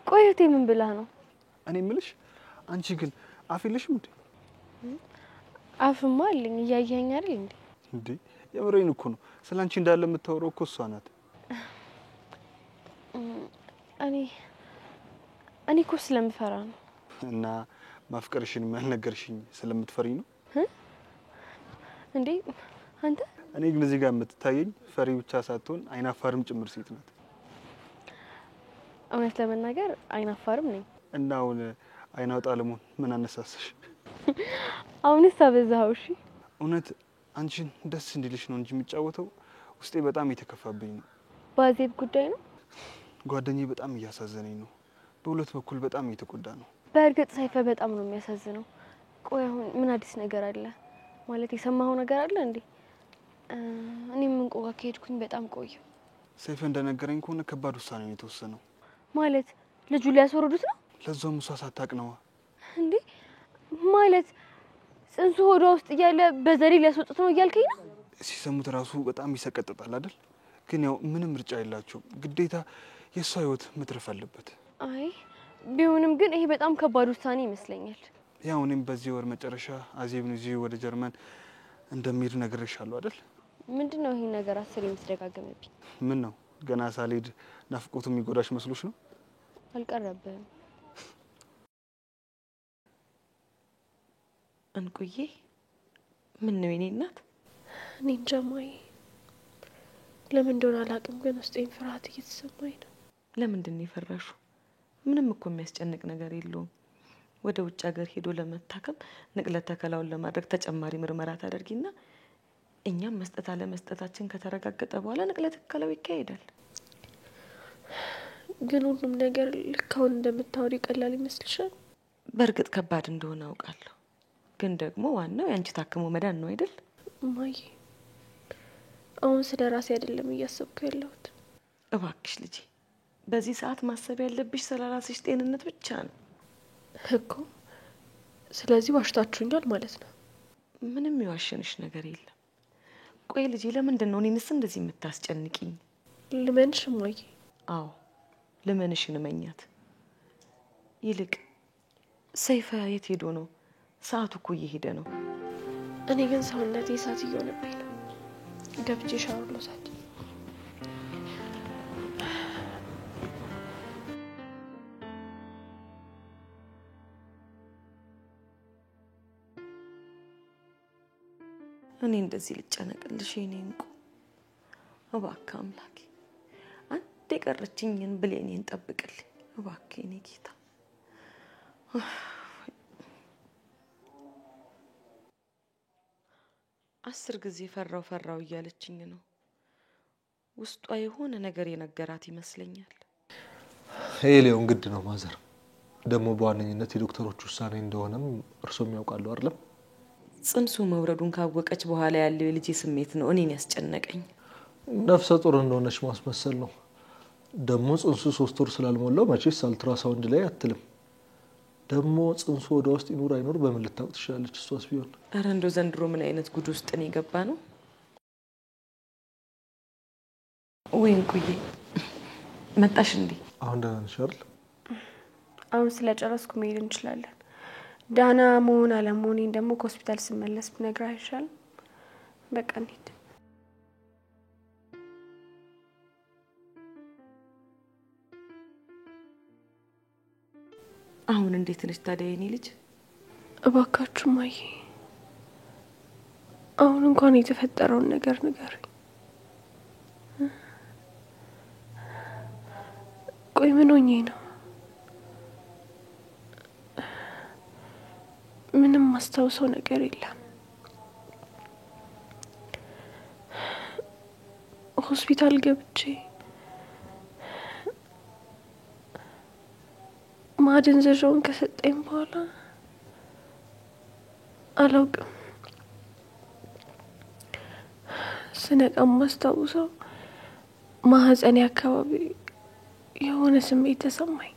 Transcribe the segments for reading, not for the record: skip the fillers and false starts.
ቆይቴ ምን ብላ ነው? እኔ ምልሽ አንቺ ግን አፍ የለሽም እንዴ? አፍማ አለኝ እያየኸኝ አይደል እንዴ? እንዴ የምሬን እኮ ነው። ስላንቺ እንዳለ የምታወራው እኮ እሷ ናት። እኔ እኮ ስለምፈራ ነው። እና ማፍቀርሽን ያልነገርሽኝ ስለምትፈሪ ነው እንዴ? አንተ እኔ ግን እዚህ ጋር የምትታየኝ ፈሪ ብቻ ሳትሆን አይናፋርም ጭምር ሴት ናት። እውነት ለመናገር አይናፋርም ነኝ። እና አሁን አይናውጣ ለመሆን ምን አነሳሳሽ? አሁንስ አበዛኸው። እሺ እውነት አንቺን ደስ እንዲልሽ ነው እንጂ የሚጫወተው ውስጤ በጣም እየተከፋብኝ ነው። ባዜብ ጉዳይ ነው። ጓደኛዬ በጣም እያሳዘነኝ ነው። በሁለት በኩል በጣም እየተጎዳ ነው። በእርግጥ ሰይፈ በጣም ነው የሚያሳዝነው። ቆይ አሁን ምን አዲስ ነገር አለ? ማለት የሰማኸው ነገር አለ እንዴ? እኔም እንቆጋ ከሄድኩኝ በጣም ቆየ። ሰይፈ እንደነገረኝ ከሆነ ከባድ ውሳኔ ነው የተወሰነው። ማለት ልጁ ሊያስወርዱት ነው? ለዛውም እሷ ሳታውቅ ነው እንዴ? ማለት ጽንሱ ሆዷ ውስጥ እያለ በዘዴ ሊያስወጡት ነው እያልከኝ ነው? ሲሰሙት ራሱ በጣም ይሰቀጥጣል አይደል? ግን ያው ምንም ምርጫ የላቸውም። ግዴታ የእሷ ህይወት መትረፍ አለበት። አይ ቢሆንም ግን ይሄ በጣም ከባድ ውሳኔ ይመስለኛል። ያው እኔም በዚህ ወር መጨረሻ አዜብን ይዤ ወደ ጀርመን እንደሚሄድ ነግሬሻለሁ አይደል? ምንድነው ይሄን ነገር አስር የምትደጋገምብኝ? ምን ነው ገና ሳልሄድ ናፍቆቱ የሚጎዳሽ መስሎሽ ነው? አልቀረብህም። እንቁዬ ምን ነው የኔ እናት? እኔ እንጃ ማዬ፣ ለምን እንደሆነ አላውቅም፣ ግን ውስጤን ፍርሃት እየተሰማኝ ነው። ለምንድን ነው የፈራሽው? ምንም እኮ የሚያስጨንቅ ነገር የለውም። ወደ ውጭ ሀገር ሄዶ ለመታከም ንቅለ ተከላውን ለማድረግ ተጨማሪ ምርመራ ታደርጊና እኛም መስጠት አለ መስጠታችን ከተረጋገጠ በኋላ ንቅለ ተከላው ይካሄዳል። ግን ሁሉም ነገር ልክ አሁን እንደምታወሪ ቀላል ይመስልሻል? በእርግጥ ከባድ እንደሆነ አውቃለሁ፣ ግን ደግሞ ዋናው ያንቺ ታክሞ መዳን ነው አይደል? ማዬ አሁን ስለ ራሴ አይደለም እያሰብኩ ያለሁት። እባክሽ ልጄ፣ በዚህ ሰዓት ማሰብ ያለብሽ ስለ ራስሽ ጤንነት ብቻ ነው እኮ። ስለዚህ ዋሽታችሁኛል ማለት ነው? ምንም የዋሸንሽ ነገር የለም። ቆይ ልጄ፣ ለምንድን ነው እኔንስ እንደዚህ የምታስጨንቂኝ? ልመንሽ ማዬ? አዎ ልመንሽን እመኛት። ይልቅ ሰይፈ የት ሄዶ ነው? ሰዓቱ እኮ እየሄደ ነው። እኔ ግን ሰውነቴ እሳት እየሆነብኝ ነው። ገብቼ ሻወር ልውሰድ። እኔ እንደዚህ ልጨነቅልሽ የኔ እንቁ? እባክህ አምላኬ አንድ የቀረችኝን ብሌኔን ጠብቅልኝ እባክህ የኔ ጌታ። 10 ጊዜ ፈራው እያለችኝ ነው። ውስጧ የሆነ ነገር የነገራት ይመስለኛል። ሄሌውን ግድ ነው ማዘር። ደግሞ በዋነኝነት የዶክተሮች ውሳኔ እንደሆነም እርሶም ያውቃሉ አይደለም? ጽንሱ መውረዱን ካወቀች በኋላ ያለው የልጄ ስሜት ነው እኔን ያስጨነቀኝ። ነፍሰ ጡር እንደሆነች ማስመሰል ነው። ደግሞ ጽንሱ 3 ወር ስላልሞላው መቼስ አልትራሳውንድ ላይ አትልም። ደግሞ ጽንሱ ወደ ውስጥ ይኑር አይኑር በምን ልታውቅ ትችላለች እሷስ ቢሆን? አረ እንደው ዘንድሮ ምን አይነት ጉድ ውስጥ ነው የገባ ነው? ወይ እንቁዬ መጣሽ እንዴ? አሁን ደህና ነሽ አይደል? አሁን ስለጨረስኩ መሄድ እንችላለን። ዳና መሆን አለመሆኔን ደግሞ ከሆስፒታል ስመለስ ብነግርህ አይሻልም? በቃ እንሂድ። አሁን እንዴት ነሽ ታዲያ የኔ ልጅ? እባካችሁ ማዬ አሁን እንኳን የተፈጠረውን ነገር ንገሩኝ። ቆይ ምን ሆኜ ነው? ምንም ማስታውሰው ነገር የለም። ሆስፒታል ገብቼ ማደንዘዣውን ከሰጠኝ በኋላ አላውቅም። ስነቃ ማስታውሰው ማህፀኔ አካባቢ የሆነ ስሜት ተሰማኝ።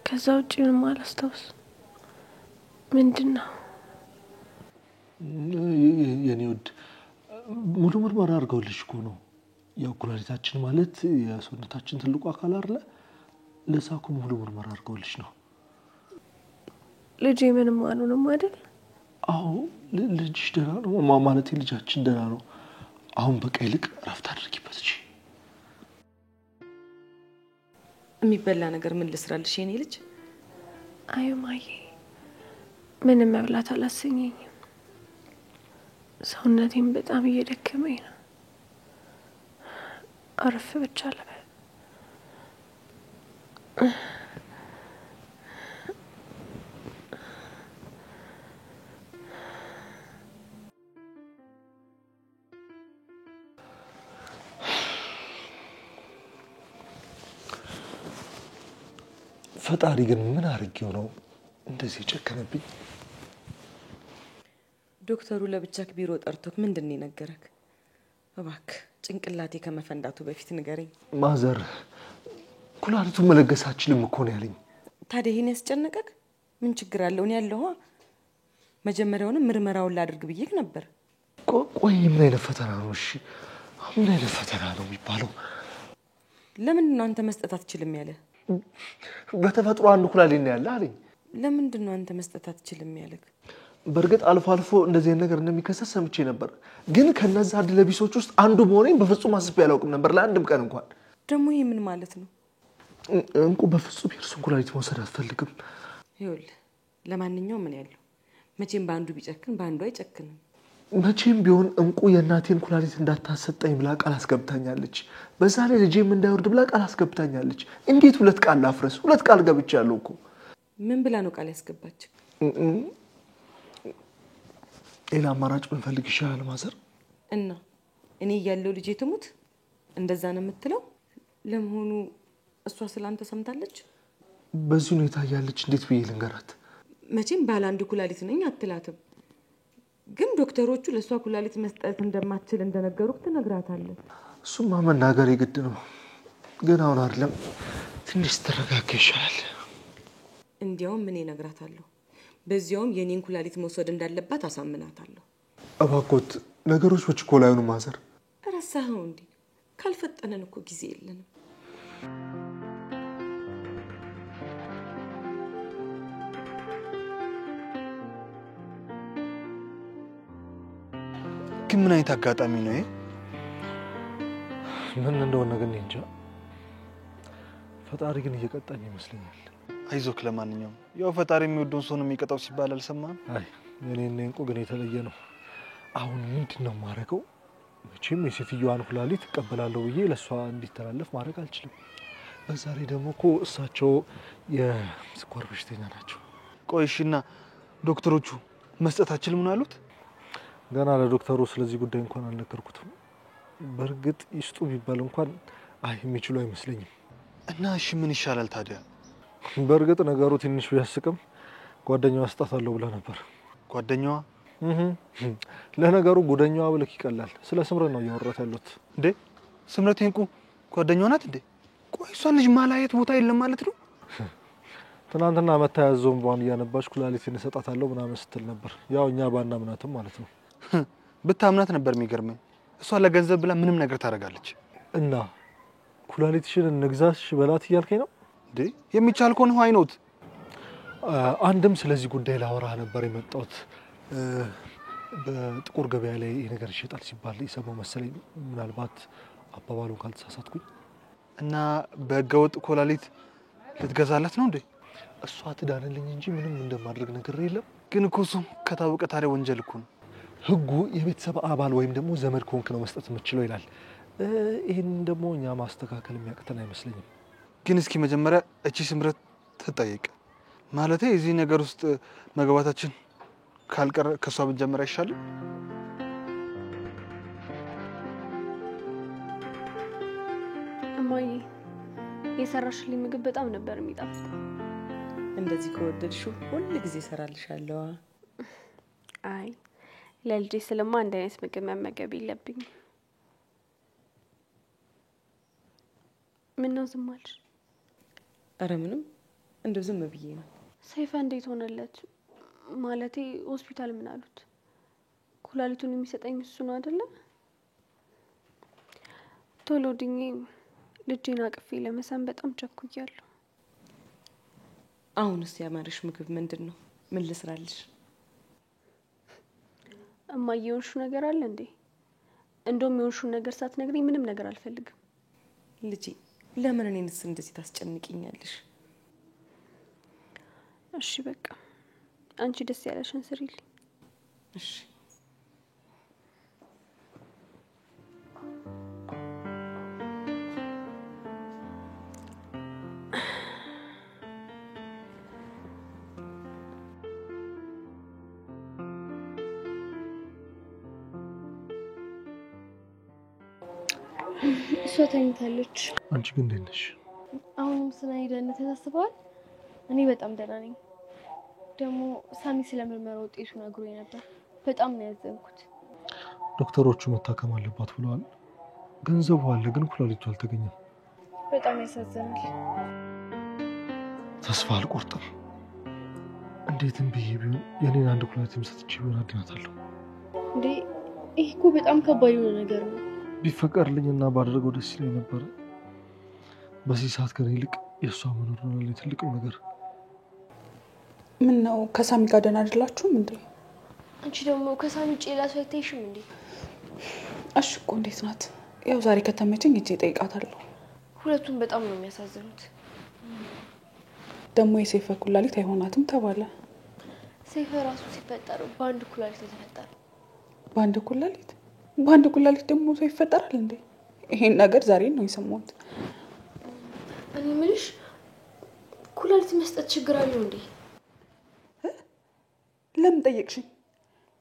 ከዛ ውጪ ምንም አላስታውስም። ምንድነው? የኔ ውድ ሙሉ ምርመራ አድርገውልሽ እኮ ነው። ያው ኩላሊታችን ማለት የሰውነታችን ትልቁ አካል አይደለ? ለዛ እኮ ሙሉ ምርመራ አድርገውልሽ ነው። ልጄ ምንም አልሆነም አይደል? አዎ ልጅሽ ደህና ነው ማለት ልጃችን ደህና ነው። አሁን በቃ ይልቅ እረፍት አድርጊበት። እሺ የሚበላ ነገር ምን ልስራልሽ የኔ ልጅ? አይ ማዬ ምንም መብላት አላሰኘኝም። ሰውነቴም በጣም እየደከመኝ ነው። አረፍ ብቻ ልበል። ፈጣሪ ግን ምን አድርጌው ነው እንደዚህ ጨከነብኝ? ዶክተሩ ለብቻክ ቢሮ ጠርቶክ ምንድን ነገረክ? እባክህ ጭንቅላቴ ከመፈንዳቱ በፊት ንገረኝ። ማዘር ኩላሊቱን መለገስ አልችልም እኮ ነው ያለኝ። ታዲያ ይሄን ያስጨነቀክ ምን ችግር አለው? እኔ ያለሁ መጀመሪያውንም ምርመራውን ላድርግ ብዬክ ነበር። ቆይ ምን አይነት ፈተና ነው? እሺ ምን አይነት ፈተና ነው የሚባለው? ለምን ነው አንተ መስጠት አትችልም ያለ? በተፈጥሮ አንድ ኩላሊት ነው ያለ አለኝ። ለምንድን ነው አንተ መስጠት አትችልም ያለክ? በርግጥ አልፎ አልፎ እንደዚህ አይነት ነገር እንደሚከሰት ሰምቼ ነበር፣ ግን ከነዛ እድለቢሶች ውስጥ አንዱ መሆኔን በፍጹም አስቤ አላውቅም ነበር ለአንድም ቀን እንኳን። ደግሞ ይሄ ምን ማለት ነው? እንቁ በፍጹም የእርሱን ኩላሊት መውሰድ አትፈልግም። ይኸውልህ ለማንኛውም ምን ያለው መቼም በአንዱ ቢጨክን በአንዱ አይጨክንም። መቼም ቢሆን እንቁ የእናቴን ኩላሊት እንዳታሰጠኝ ብላ ቃል አስገብታኛለች። በዛ ላይ ልጄም እንዳይወርድ ብላ ቃል አስገብታኛለች። እንዴት ሁለት ቃል ላፍረስ? ሁለት ቃል ገብቻለሁ እኮ። ምን ብላ ነው ቃል ያስገባች? ሌላ አማራጭ ብንፈልግ ይሻላል ማዘር። እና እኔ እያለሁ ልጄ ትሙት እንደዛ ነው የምትለው? ለመሆኑ እሷ ስላንተ ሰምታለች? በዚህ ሁኔታ እያለች እንዴት ብዬ ልንገራት? መቼም ባለ አንድ ኩላሊት ነኝ አትላትም። ግን ዶክተሮቹ ለሷ ኩላሊት መስጠት እንደማትችል እንደነገሩክ ትነግራታለህ። እሱማ መናገር የግድ ነው፣ ግን አሁን አይደለም፣ ትንሽ ተረጋጋ ይሻላል። እንዲያውም ምን እነግራታለሁ፣ በዚያውም የኔን ኩላሊት መውሰድ እንዳለባት አሳምናታለሁ። እባክዎት ነገሮች በችኮላ አይሆኑ ማዘር። ረሳኸው እንዴ? ካልፈጠነን እኮ ጊዜ የለንም። ግን ምን አይነት አጋጣሚ ነው ይሄ? ምን እንደሆነ ግን እንጃ። ፈጣሪ ግን እየቀጣኝ ይመስለኛል። አይዞክ፣ ለማንኛውም ያው ፈጣሪ የሚወደውን ሰው ነው የሚቀጣው ሲባል አልሰማህም? አይ እኔና እንቁ ግን የተለየ ነው። አሁን ምንድነው ማረገው? መቼም የሴትዮዋን ኩላሊት እቀበላለሁ ብዬ ለሷ እንዲተላለፍ ማድረግ አልችልም። በዛ ላይ ደግሞ እኮ እሳቸው የስኳር በሽተኛ ናቸው። ቆይሽና ዶክተሮቹ መስጠት አልችልም ነው አሉት? ገና ለዶክተሩ ስለዚህ ጉዳይ እንኳን አልነገርኩትም። በርግጥ ይስጡ ቢባል እንኳን የሚችሉ አይመስለኝም። እና እሺ ምን ይሻላል ታዲያ? በርግጥ ነገሩ ትንሽ ቢያስቅም ጓደኛዋ አስጣታለሁ ብላ ነበር። ጓደኛዋ? ለነገሩ ጉደኛዋ ብለክ ይቀላል። ስለ ስምረት ነው እያወራት ያሉት። እንዴ ስምረት እንቁ ጓደኛዋ ናት እንዴ? ቆይ እሷን ልጅ ማላየት ቦታ የለም ማለት ነው? ትናንትና መታያዘውን ባን እያነባች ኩላሊትን እሰጣታለሁ ምናምን ስትል ነበር። ያው እኛ ባናምናትም ማለት ነው። ብታምናት ነበር የሚገርመኝ። እሷ ለገንዘብ ብላ ምንም ነገር ታደርጋለች። እና ኩላሊትሽን እንግዛሽ በላት እያልከኝ ነው እንዴ? የሚቻል ከሆነ ዋይ ኖት። አንድም ስለዚህ ጉዳይ ላወራ ነበር የመጣሁት። በጥቁር ገበያ ላይ ይሄ ነገር ይሸጣል ሲባል ይሰማው መሰለኝ፣ ምናልባት አባባሉን ካልተሳሳትኩኝ። እና በህገወጥ ኩላሊት ልትገዛላት ነው እንዴ? እሷ ትዳንልኝ እንጂ ምንም እንደማድረግ ነገር የለም። ግን እኮ እሱ ከታወቀ ታዲያ ወንጀል እኮ ነው። ህጉ የቤተሰብ አባል ወይም ደግሞ ዘመድ ከሆንክ ነው መስጠት የምትችለው ይላል። ይሄን ደግሞ እኛ ማስተካከል የሚያቅተን አይመስለኝም። ግን እስኪ መጀመሪያ እቺ ስምረት ትጠይቅ። ማለቴ እዚህ ነገር ውስጥ መግባታችን ካልቀረ ከሷ ብንጀምር አይሻልም? እማዬ የሰራሽልኝ ምግብ በጣም ነበር የሚጣፍጥ። እንደዚህ ከወደድሽው ሁሉ ጊዜ እሰራልሻለሁ። አይ ለልጄ ስለማ አንድ አይነት ምግብ መመገብ የለብኝም። ምን ነው ዝም አልሽ? ኧረ ምንም እንደው ዝም ብዬ ነው። ሰይፈ እንዴት ሆነለት? ማለቴ ሆስፒታል ምን አሉት? ኩላሊቱን የሚሰጠኝ እሱ ነው አይደለ? ቶሎ ድኜ ልጄን አቅፌ ለመሳም በጣም ቸኩያለሁ። አሁንስ ያማረሽ ምግብ ምንድን ነው? ምን ልስራልሽ? እማዬ የሆንሹ ነገር አለ እንዴ? እንደውም የሆንሹ ነገር ሳትነግሪኝ ምንም ነገር አልፈልግም። ልጄ ለምን እኔንስ እንደዚህ ታስጨንቂኛለሽ? እሺ በቃ አንቺ ደስ ያለሽን ስሪልኝ። እሺ እሷ ተኝታለች። አንቺ ግን እንዴት ነሽ? አሁንም ስለ እኔ ደህንነት ታስበዋል? እኔ በጣም ደህና ነኝ። ደግሞ ሳሚ ስለምርመራ ውጤቱ ነግሮኝ ነበር። በጣም ነው ያዘንኩት። ዶክተሮቹ መታከም አለባት ብለዋል። ገንዘቡ አለ ግን ኩላሊቱ አልተገኘም። በጣም ያሳዝናል። ተስፋ አልቆርጥም። እንዴትም ብዬ ቢሆን የኔን አንድ ኩላሊትም ሰጥቼ ቢሆን አድናታለሁ። እንዴ ይህ እኮ በጣም ከባድ የሆነ ነገር ነው። ቢፈቀድልኝና ባደረገው ደስ ይለኝ ነበር። በዚህ ሰዓት ከኔ ይልቅ የእሷ መኖር ነው ለኔ ትልቁ ነገር። ምን ነው ከሳሚ ጋር ደህና አይደላችሁም እንዴ? አንቺ ደግሞ ከሳሚ ውጭ ሌላ ሰው አይታይሽም እንዴ? እሺ እኮ እንዴት ናት? ያው ዛሬ ከተመቸኝ እጄ እጠይቃታለሁ። ሁለቱም በጣም ነው የሚያሳዝኑት። ደግሞ የሰይፈ ኩላሊት አይሆናትም ተባለ። ሰይፈ ራሱ ሲፈጠር በአንድ ኩላሊት የተፈጠረ። በአንድ ኩላሊት? በአንድ ኩላሊት ደግሞ ሰው ይፈጠራል እንዴ? ይሄን ነገር ዛሬ ነው የሰማሁት። እኔ የምልሽ ኩላሊት መስጠት ችግር አለው እንዴ? ለምን ጠየቅሽኝ?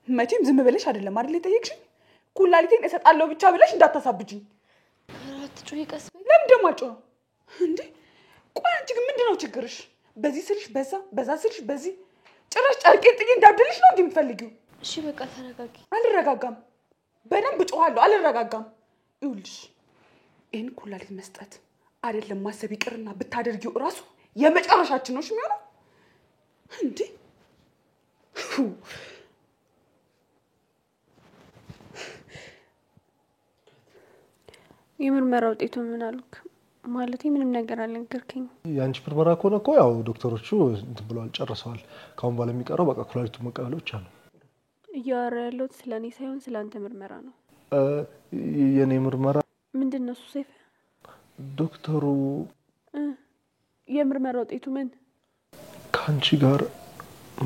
መቼም ዝም ብለሽ አይደለም አይደል የጠየቅሽኝ? ኩላሊቴን እሰጣለሁ ብቻ ብለሽ እንዳታሳብጅኝ። አራት ጩይ ቀስ በይ። ለምን ደሞ አጮህ እንዴ? ቆይ አንቺ ግን ምንድነው ችግርሽ? በዚህ ስልሽ በዛ፣ በዛ ስልሽ በዚህ፣ ጭራሽ ጨርቄን ጥዬ እንዳብድልሽ ነው እንደምፈልጊው? እሺ በቃ ተረጋጊ። አልረጋጋም። በደንብ ጮሃለሁ። አልረጋጋም። ይኸውልሽ ይሄን ኩላሊት መስጠት አይደለም ማሰብ ይቅርና ብታደርጊው እራሱ የመጨረሻችን ነው የሚሆነው እንዴ? የምርመራ ውጤቱ ምን አሉክ? ማለቴ ምንም ነገር አልነገርከኝ። የአንቺ ምርመራ ከሆነ እኮ ያው ዶክተሮቹ እንትን ብለዋል፣ ጨርሰዋል። ካሁን በኋላ የሚቀረው በቃ ኩላሊቱን መቀበል ብቻ ነው። እያወራ ያለሁት ስለ እኔ ሳይሆን ስለ አንተ ምርመራ ነው። የኔ ምርመራ ምንድን ነው እሱ? ሰይፈ ዶክተሩ የምርመራ ውጤቱ ምን? ከአንቺ ጋር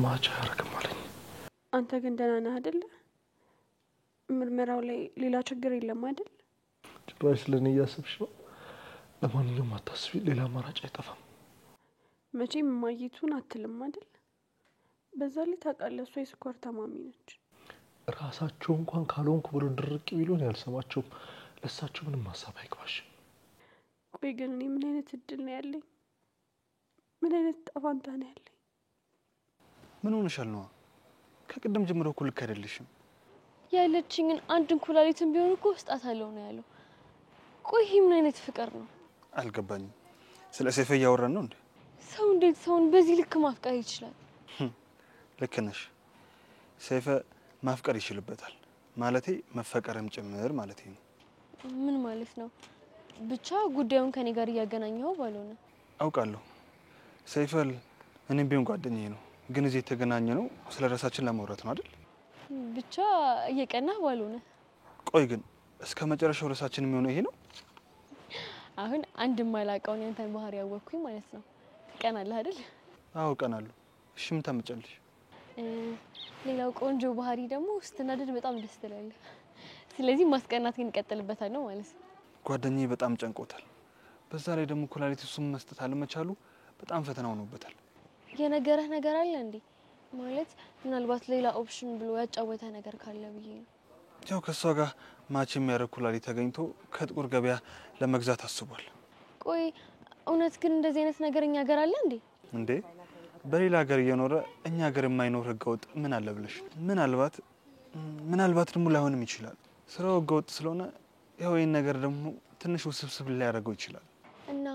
ማች አያደርግም አለኝ። አንተ ግን ደህና ነህ አይደለ? ምርመራው ላይ ሌላ ችግር የለም አይደል? ጭራሽ ስለኔ እያሰብሽ ነው? ለማንኛውም አታስቢ፣ ሌላ አማራጭ አይጠፋም። መቼም ማየቱን አትልም አይደል? በዛ ላይ ታውቃለህ እሷ የስኳር ታማሚ ነች። ራሳቸው እንኳን ካልሆንኩ ብሎ ድርቅ ቢሉን ያልሰማቸውም። ለሳቸው ምንም ሀሳብ አይግባሽ። ቆይ ግን እኔ ምን አይነት እድል ነው ያለኝ? ምን አይነት ጣፋንታ ነው ያለኝ? ምን ሆነሻል ነው? ከቅድም ጀምሮ እኮ ልክ አይደለሽም። ያለችኝን አንድን ኩላሊትን ቢሆን እኮ ስጣታለሁ ነው ያለው። ቆይ ይሄ ምን አይነት ፍቅር ነው? አልገባኝም። ስለ ሰይፈ እያወራን ነው እንዴ? ሰው እንዴት ሰውን በዚህ ልክ ማፍቀር ይችላል? ልክ ነሽ። ሰይፈ ማፍቀር ይችልበታል። ማለቴ መፈቀርም ጭምር ማለቴ ነው። ምን ማለት ነው? ብቻ ጉዳዩን ከኔ ጋር እያገናኘው ባልሆነ። አውቃለሁ። ሰይፈ እኔም ቢሆን ጓደኛዬ ነው፣ ግን እዚህ የተገናኘ ነው ስለ ራሳችን ለማውራት ነው አይደል? ብቻ እየቀናህ ባልሆነ። ቆይ ግን እስከ መጨረሻው ራሳችን የሚሆነው ይሄ ነው? አሁን አንድ ማላውቀውን ያንተን ባህሪ ያወቅኩኝ ማለት ነው። ትቀናለህ አይደል? አዎ ቀናለሁ። እሺ ምን ታመጫለሽ? ሌላው ቆንጆ ባህሪ ደግሞ ስትናደድ በጣም ደስ ትላለህ። ስለዚህ ማስቀናት ግን እንቀጥልበታለሁ ማለት ነው። ጓደኛዬ በጣም ጨንቆታል። በዛ ላይ ደግሞ ኩላሊት እሱም መስጠት አለመቻሉ በጣም ፈተና ሆኖበታል። የነገረህ ነገር አለ እንዴ? ማለት ምናልባት ሌላ ኦፕሽን ብሎ ያጫወተ ነገር ካለ ብዬ ነው። ያው ከሷ ጋር ማች የሚያደርግ ኩላሊት ተገኝቶ ከጥቁር ገበያ ለመግዛት አስቧል። ቆይ እውነት ግን እንደዚህ አይነት ነገር እኛ ሀገር አለ እንዴ? እንዴ በሌላ ሀገር እየኖረ እኛ ሀገር የማይኖር ህገወጥ ምን አለ ብለሽ? ምናልባት ደግሞ ላይሆንም ይችላል። ስራው ህገወጥ ስለሆነ ያው ይሄን ነገር ደግሞ ትንሽ ውስብስብ ሊያደርገው ይችላል። እና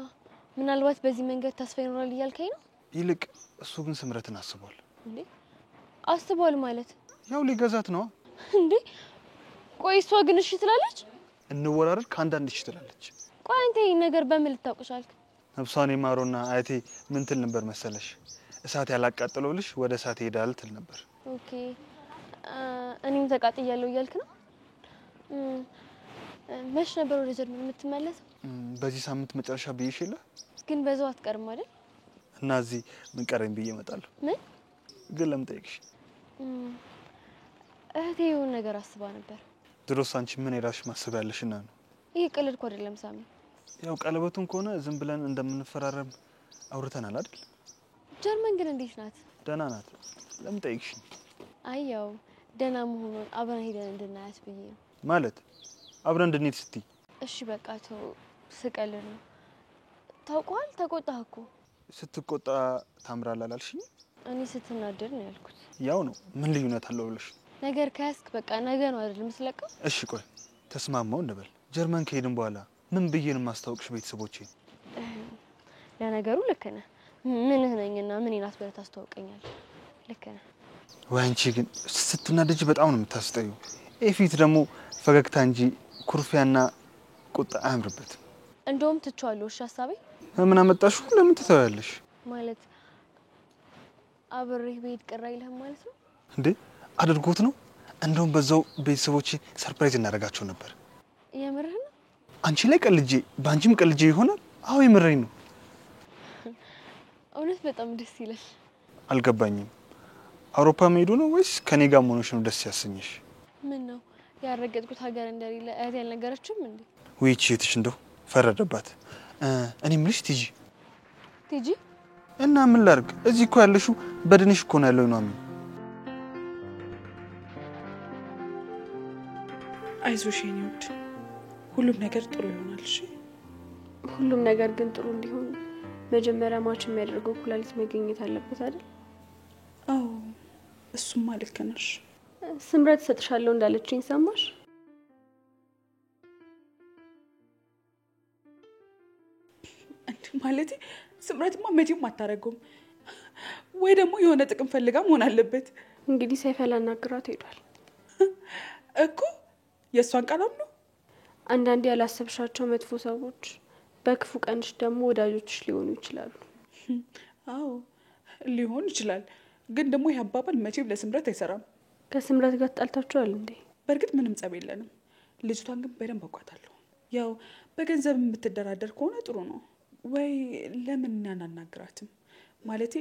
ምናልባት በዚህ መንገድ ተስፋ ይኖራል እያልከኝ ነው? ይልቅ እሱ ግን ስምረትን አስቧል። እንዴ አስቧል ማለት? ያው ሊገዛት ነው እንዴ። ቆይ እሷ ግን እሺ ትላለች? እንወራረድ ከአንዳንድ እሺ ትላለች። ቆይ አንተ ይሄን ነገር በምን ልታውቅ ቻልክ? ነፍሷን ይማረውና አያቴ ምን ትል ነበር መሰለሽ? እሳት ያላቃጠለውልሽ ወደ እሳት ይሄዳል ትል ነበር። ኦኬ እኔም ተቃጥያለሁ እያልክ ነው? መች ነበር ወደ ጀርመን የምትመለሰው? በዚህ ሳምንት መጨረሻ ብዬሽ የለ? ግን በዛው አትቀርም አይደል? እና እዚህ ምን ቀረኝ ብዬ እመጣለሁ። ምን ግን ለምን ጠይቅሽ? እህቴ የሆነ ነገር አስባ ነበር። ድሮስ አንቺ ምን የራስሽ ማሰብ ያለሽና ነው? ይሄ ቀለድኩ አይደለም ሳሚ። ያው ቀለበቱን ከሆነ ዝም ብለን እንደምንፈራረም አውርተናል አይደል? ጀርመን ግን እንዴት ናት? ደህና ናት። ለምን ጠይቅሽ? አይ ያው ደህና መሆኑን አብረን ሄደን እንድናያት ብዬ ነው። ማለት አብረን እንድንሄድ ስትይ? እሺ በቃ ተው፣ ስቀልድ ነው። ታውቀዋል፣ ተቆጣህ እኮ። ስትቆጣ ታምራለህ አላልሽኝ? እኔ ስትናደድ ነው ያልኩት። ያው ነው። ምን ልዩነት አለው ብለሽ? ነገር ከያዝክ በቃ ነገ ነው አይደል የምትለቀው? እሺ ቆይ ተስማማው እንበል። ጀርመን ከሄድን በኋላ ምን ብዬ ነው የማስታወቅሽ ቤተሰቦቼ? ለነገሩ ልክ ነህ። ምንህ ነኝና ምን ይናት ብለህ ታስተዋውቀኛለህ? ልክ ነህ። ወይ አንቺ ግን ስትናደጂ በጣም ነው የምታስጠዩ። ኤፊት ደግሞ ፈገግታ እንጂ ኩርፊያና ቁጣ አያምርበትም። እንደውም ትቼዋለሁ። እሺ ሀሳቤ ምን አመጣሽው? ለምን ትተዋለሽ? ማለት አብሬህ ብሄድ ቅር አይልህም ማለት ነው እንዴ? አድርጎት ነው። እንደውም በዛው ቤተሰቦቼ ሰርፕራይዝ እናደርጋቸው ነበር። የምርህ ነው? አንቺ ላይ ቀልጄ በአንቺም ቀልጄ ይሆናል። አዎ የምሬኝ ነው። እውነት በጣም ደስ ይላል። አልገባኝም። አውሮፓ መሄዱ ነው ወይስ ከኔ ጋር መሆንሽ ነው ደስ ያሰኘሽ? ምን ነው ያረገጥኩት ሀገር እንደሌለ እህቴ አልነገረችም እንዴ? ውይቺ እህትሽ እንደው ፈረደባት። እኔ የምልሽ ቲጂ እና ምን ላድርግ? እዚህ እኮ ያለሽው በድንሽ እኮ ነው ያለው ነው። አይዞሽ የኔ ውድ፣ ሁሉም ነገር ጥሩ ይሆናል። እሺ ሁሉም ነገር ግን ጥሩ እንዲሆን መጀመሪያ ማች የሚያደርገው ኩላሊት መገኘት አለበት አይደል? አዎ እሱማ ልክ ነሽ። ስምረት ሰጥሻለሁ እንዳለችኝ ሰማሽ? እንዴ ማለት ስምረትማ መቼም አታረገውም። ወይ ደግሞ የሆነ ጥቅም ፈልጋ መሆን አለበት። እንግዲህ ሳይፈላ ናግራት ሄዷል እኮ። የእሷን ቃላም ነው። አንዳንዴ ያላሰብሻቸው መጥፎ ሰዎች በክፉ ቀንሽ ደግሞ ወዳጆችሽ ሊሆኑ ይችላሉ። አዎ ሊሆን ይችላል። ግን ደግሞ ይህ አባባል መቼም ለስምረት አይሰራም። ከስምረት ጋር ተጣልታችኋል እንዴ? በእርግጥ ምንም ጸብ የለንም። ልጅቷን ግን በደንብ አውቃታለሁ። ያው በገንዘብ የምትደራደር ከሆነ ጥሩ ነው። ወይ ለምን እናናግራትም? ማለቴ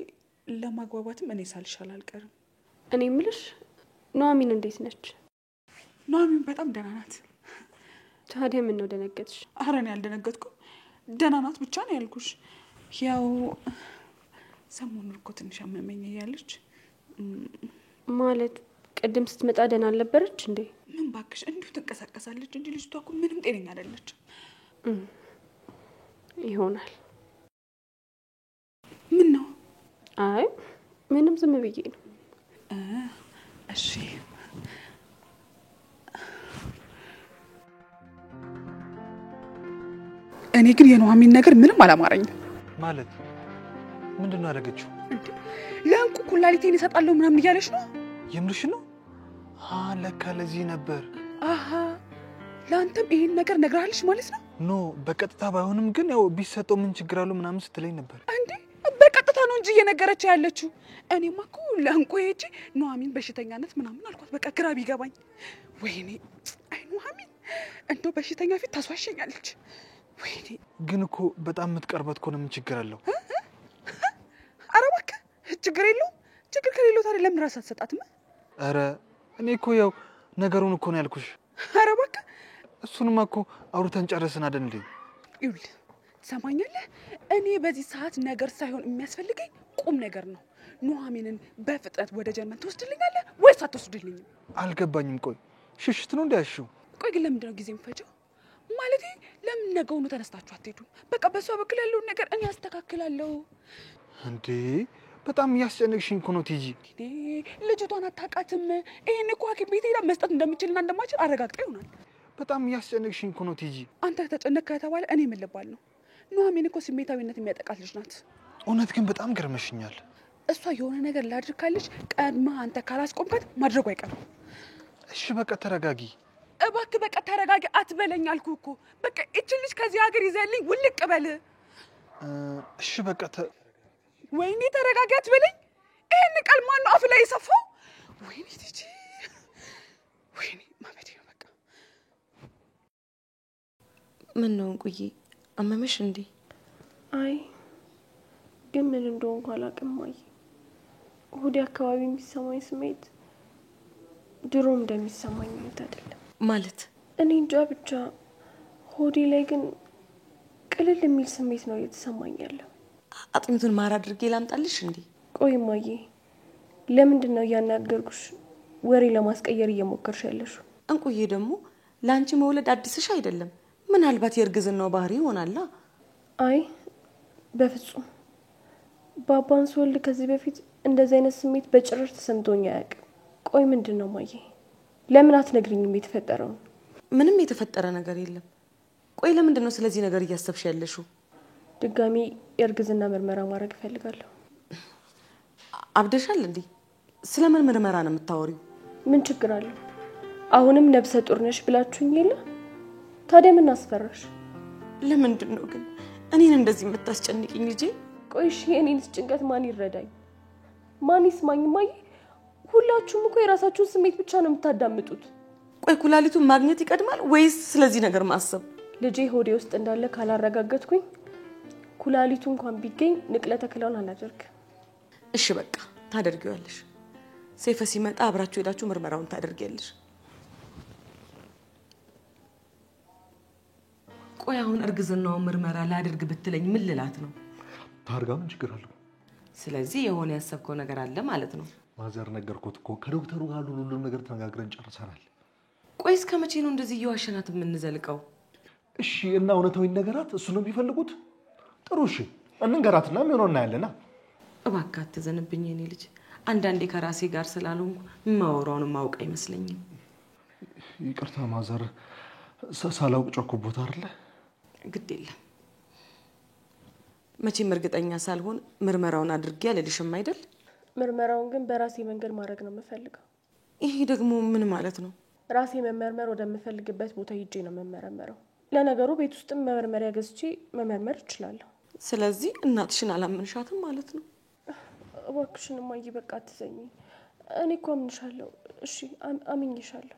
ለማግባባትም እኔ ሳልሻል አልቀርም። እኔ ምልሽ ኑሐሚን እንዴት ነች? ኑሐሚን በጣም ደህና ናት። ታዲያ ምን ነው ደነገጥሽ? ኧረ እኔ አልደነገጥኩም። ደህና ናት ብቻ ነው ያልኩሽ። ያው ሰሞኑን እኮ ትንሽ አመመኝ እያለች ማለት ቅድም ስትመጣ ደህና አልነበረች እንዴ? ምን ባክሽ እንዲሁ ትንቀሳቀሳለች እንጂ ልጅቷ እኮ ምንም ጤነኛ አይደለችም። ይሆናል። ምን ነው? አይ ምንም ዝም ብዬ ነው። እሺ እኔ ግን የኑሐሚን ነገር ምንም አላማረኝም። ማለት ምንድነው ያደረገችው? ለእንቁ ኩላሊቴን እሰጣለሁ ምናምን እያለች ነው። የምርሽ ነው? ለካ ለዚህ ነበር። አሃ ለአንተም ይሄን ነገር ነግራለች ማለት ነው? ኖ በቀጥታ ባይሆንም ግን ያው ቢሰጠው ምን ችግር አለው ምናምን ስትለኝ ነበር። እንዴ በቀጥታ ነው እንጂ እየነገረች ያለችው። እኔማ እኮ ለእንቁ ሄጄ ኑሐሚን በሽተኛነት ምናምን አልኳት። በቃ ግራ ቢገባኝ። ወይኔ አይ ኑሐሚን እንደው በሽተኛ ፊት ታስዋሸኛለች። ወይኔ ግን እኮ በጣም የምትቀርበት እኮ ነው። ምን ችግር አለው? ኧረ እባክህ ችግር የለውም። ችግር ከሌለው ታዲያ ለምን ራስ አትሰጣትም? ኧረ እኔ እኮ ያው ነገሩን እኮ ነው ያልኩሽ። ኧረ እባክህ እሱንማ እኮ አውርተን ጨረስን አይደል እንዴ? ይኸውልህ ትሰማኛለህ? እኔ በዚህ ሰዓት ነገር ሳይሆን የሚያስፈልገኝ ቁም ነገር ነው። ኑሐሚንን በፍጥነት ወደ ጀርመን ትወስድልኛለህ ወይስ አትወስድልኝም? አልገባኝም። ቆይ ሽሽት ነው እንዳያሽው? ቆይ ግን ለምንድን ነው ጊዜ የምፈጀው? ማለቴ ለምን ነገውኑ ተነስታችሁ አትሄዱም? በቃ በሷ በኩል ያለውን ነገር እኔ አስተካክላለሁ። እንዴ በጣም እያስጨነቅሽኝ እኮ ነው ቲጂ። ልጅቷን አታውቃትም። ይሄን እኮ ሐኪም ቤት ሄዳ መስጠት እንደምችልና እንደማችል አረጋግጣ ይሆናል። በጣም እያስጨነቅሽኝ እኮ ነው ቲጂ። አንተ ተጨነቅ ከተባለ እኔ ምን ልባል ነው? ኑሐሚን እኮ ስሜታዊነት የሚያጠቃት ልጅ ናት። እውነት ግን በጣም ገርመሽኛል። እሷ የሆነ ነገር ላድርግ ካለች ቀድማ አንተ ካላስቆምካት ማድረጉ አይቀርም። እሺ በቃ ተረጋጊ። እባክህ በቃ ተረጋጊ አትበለኝ አልኩህ እኮ። በቃ እቺ ልጅ ከዚህ ሀገር ይዘልኝ ውልቅ በል። እሺ በቃ ወይኔ ተረጋጊ አትበለኝ። ይሄን ቃል ማን ነው አፍ ላይ የሰፋው? ወይኔ ትጂ ወይኔ ማመዴ ነው በቃ። ምን ነው እንቁዬ አመመሽ እንዴ? አይ ግን ምን እንደሆነ አላውቅም። ሆዴ አካባቢ የሚሰማኝ ስሜት ድሮም እንደሚሰማኝ አይደለም። ማለት እኔ እንጃ ብቻ ሆዴ ላይ ግን ቅልል የሚል ስሜት ነው እየተሰማኝ ያለው። አጥሚቱን ማር አድርጌ ላምጣልሽ እንዴ? ቆይ እማዬ ለምንድን ነው እያናገርኩሽ ወሬ ለማስቀየር እየሞከርሽ ያለሽው? እንቁዬ ደግሞ ላንቺ መውለድ አዲስሽ አይደለም። ምናልባት የእርግዝናው ባህሪ ይሆናላ። አይ በፍጹም ባባን ስወልድ ከዚህ በፊት እንደዚህ አይነት ስሜት በጭራሽ ተሰምቶኝ አያውቅም። ቆይ ምንድን ነው እማዬ ለምን አትነግሪኝም የተፈጠረው? ምንም የተፈጠረ ነገር የለም። ቆይ ለምንድን ነው ስለዚህ ነገር እያሰብሽ ያለሽው? ድጋሚ የእርግዝና ምርመራ ማድረግ እፈልጋለሁ። አብደሻል እንዴ? ስለምን ምርመራ ነው የምታወሪው? ምን ችግር አለው? አሁንም ነብሰ ጡር ነሽ ብላችሁኝ የለ? ታዲያ ምን አስፈራሽ? ለምንድን ነው ግን እኔን እንደዚህ የምታስጨንቂኝ ልጄ? ቆይ እሺ የኔንስ ጭንቀት ማን ይረዳኝ? ማን ይስማኝ? እማዬ ሁላችሁም እኮ የራሳችሁን ስሜት ብቻ ነው የምታዳምጡት። ቆይ ኩላሊቱን ማግኘት ይቀድማል ወይስ ስለዚህ ነገር ማሰብ? ልጄ ሆዴ ውስጥ እንዳለ ካላረጋገጥኩኝ ኩላሊቱ እንኳን ቢገኝ ንቅለ ተከላውን አላደርግም። እሺ በቃ ታደርጊዋለሽ። ሰይፈ ሲመጣ አብራችሁ ሄዳችሁ ምርመራውን ታደርጊያለሽ። ቆይ አሁን እርግዝናውን ምርመራ ላድርግ ብትለኝ ምን ልላት ነው? ታርጋ ምን ችግር አለው? ስለዚህ የሆነ ያሰብከው ነገር አለ ማለት ነው። ማዘር ነገርኩት እኮ ከዶክተሩ ጋር ሁሉም ነገር ተነጋግረን ጨርሰናል። ቆይ እስከ መቼ ነው እንደዚህ እየዋሸናት የምንዘልቀው? እሺ እና እውነታዊ ነገራት እሱ ነው የሚፈልጉት? ጥሩ እሺ እንንገራትና የሚሆነው እናያለና። እባክህ አትዘንብኝ የኔ ልጅ። አንዳንዴ ከራሴ ጋር ስላልሆንኩ ማወራውን ማውቅ አይመስለኝም። ይቅርታ ማዘር ሳላውቅ ጮኩቦት አይደለ? ግድ የለም። መቼም እርግጠኛ ሳልሆን ምርመራውን አድርጌ አልልሽም አይደል? ምርመራውን ግን በራሴ መንገድ ማድረግ ነው የምፈልገው። ይሄ ደግሞ ምን ማለት ነው? ራሴ መመርመር ወደምፈልግበት ቦታ ሄጄ ነው መመረመረው። ለነገሩ ቤት ውስጥም መመርመሪያ ገዝቼ መመርመር እችላለሁ። ስለዚህ እናትሽን አላመንሻትም ማለት ነው? እባክሽን እማዬ በቃ አትዘኝ። እኔ እኮ አምንሻለሁ። እሺ አምኜሻለሁ።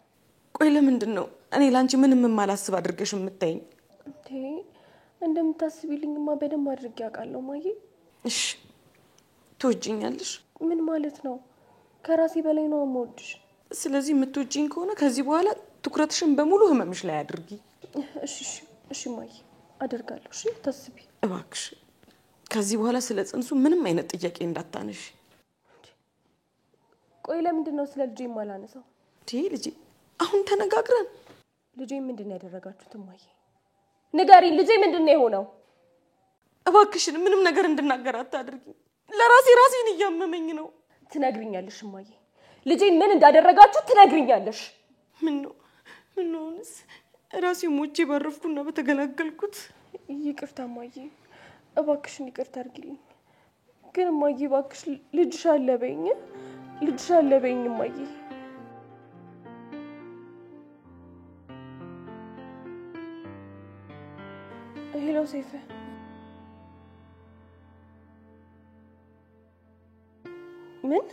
ቆይ ለምንድን ነው እኔ ላንቺ ምንም የማላስብ አድርገሽ የምታይኝ? እንዴ እንደምታስቢልኝማ በደንብ አድርጌ አውቃለሁ እማዬ። እሺ ትወጂኛለሽ? ምን ማለት ነው? ከራሴ በላይ ነው የምወድሽ። ስለዚህ የምትወጂኝ ከሆነ ከዚህ በኋላ ትኩረትሽን በሙሉ ህመምሽ ላይ አድርጊ። እሺ እሺ እማዬ አደርጋለሁ። እሺ ታስቢ እባክሽ። ከዚህ በኋላ ስለ ጽንሱ ምንም አይነት ጥያቄ እንዳታነሽ። ቆይ ለምንድን ነው ስለ ልጄ የማላነሳው? ልጄ አሁን ተነጋግረን። ልጄ ምንድን ነው ያደረጋችሁት እማዬ? ንገሪኝ። ልጄ ምንድን ነው የሆነው? እባክሽን ምንም ነገር እንድናገር አታድርጊ። ራሴን እያመመኝ ነው። ትነግሪኛለሽ እማዬ። ልጄን ምን እንዳደረጋችሁ ትነግሪኛለሽ። ምን ነው አሁንስ ራሴ ሞቼ ባረፍኩና በተገላገልኩት። ይቅርታ እማዬ፣ እባክሽን ይቅርታ አድርጊልኝ። ግን እማዬ እባክሽ ልጅሽ አለ በይኝ። ልጅሽ አለ በይኝ እማዬ። ሄሎ ሰይፈ። ምን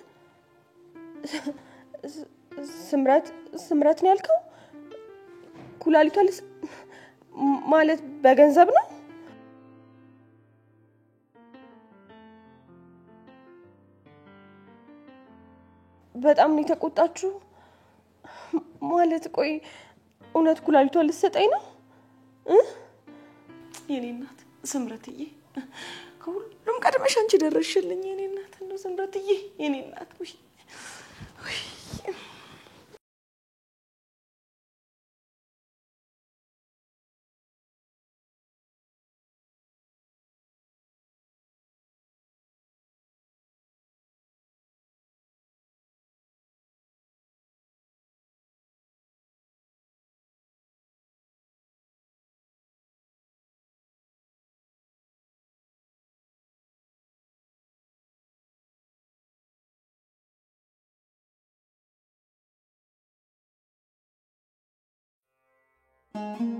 ስምረት ነው ያልከው? ኩላሊቷ ማለት በገንዘብ ነው? በጣም ነው የተቆጣችሁ ማለት። ቆይ እውነት ኩላሊቷ ልትሰጠኝ ነው? የኔ እናት ስምረትዬ፣ ከሁሉም ቀድመሽ አንቺ ደረሽልኝ የኔ እናት። እንደው ስምረትዬ የኔ እናት ነው።